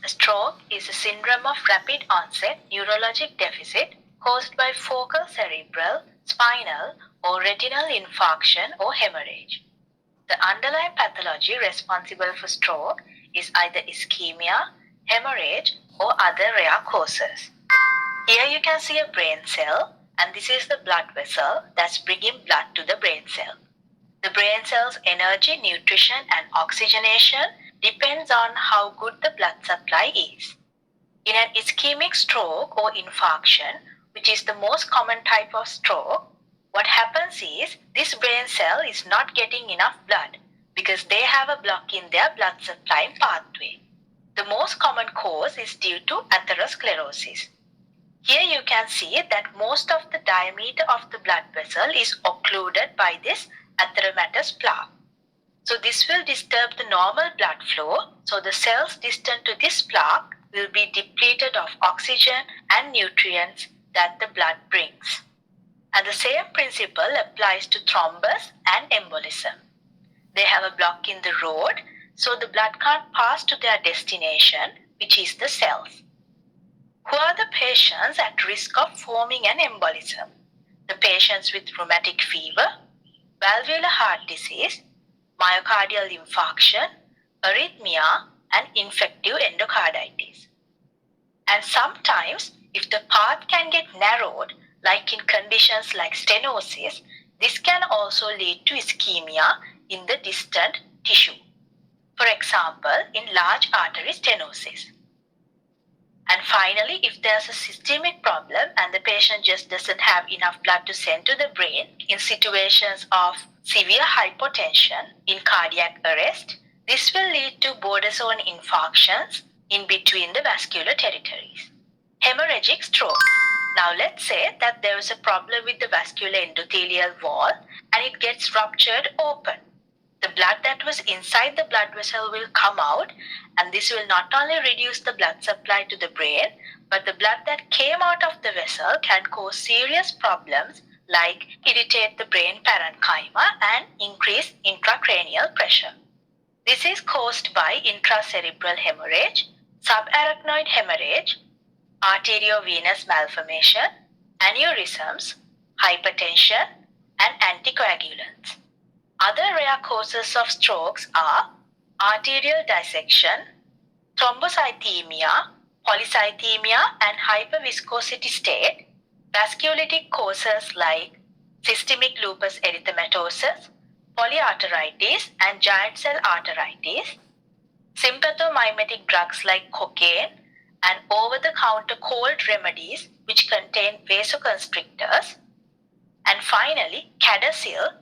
A stroke is a syndrome of rapid onset neurologic deficit caused by focal cerebral, spinal, or retinal infarction or hemorrhage. The underlying pathology responsible for stroke is either ischemia, hemorrhage, or other rare causes. Here you can see a brain cell, and this is the blood vessel that's bringing blood to the brain cell. The brain cell's energy, nutrition, and oxygenation depends on how good the blood supply is. In an ischemic stroke or infarction, which is the most common type of stroke, what happens is this brain cell is not getting enough blood because they have a block in their blood supply pathway. The most common cause is due to atherosclerosis. Here you can see that most of the diameter of the blood vessel is occluded by this atheromatous plaque. So this will disturb the normal blood flow, so the cells distant to this plaque will be depleted of oxygen and nutrients that the blood brings. And the same principle applies to thrombus and embolism. They have a block in the road, so the blood can't pass to their destination, which is the cells. Who are the patients at risk of forming an embolism? The patients with rheumatic fever, valvular heart disease, myocardial infarction, arrhythmia, and infective endocarditis. And sometimes, if the path can get narrowed, like in conditions like stenosis, this can also lead to ischemia in the distant tissue. For example, in large artery stenosis. And finally, if there's a systemic problem and the patient just doesn't have enough blood to send to the brain in situations of severe hypotension, in cardiac arrest, this will lead to border zone infarctions in between the vascular territories. Hemorrhagic stroke. Now let's say that there is a problem with the vascular endothelial wall and it gets ruptured open. The blood that was inside the blood vessel will come out, and this will not only reduce the blood supply to the brain, but the blood that came out of the vessel can cause serious problems like irritate the brain parenchyma and increase intracranial pressure. This is caused by intracerebral hemorrhage, subarachnoid hemorrhage, arteriovenous malformation, aneurysms, hypertension, and anticoagulants. Other rare causes of strokes are arterial dissection, thrombocythemia, polycythemia, and hyperviscosity state, vasculitic causes like systemic lupus erythematosus, polyarteritis, and giant cell arteritis, sympathomimetic drugs like cocaine, and over-the-counter cold remedies which contain vasoconstrictors, and finally, CADASIL,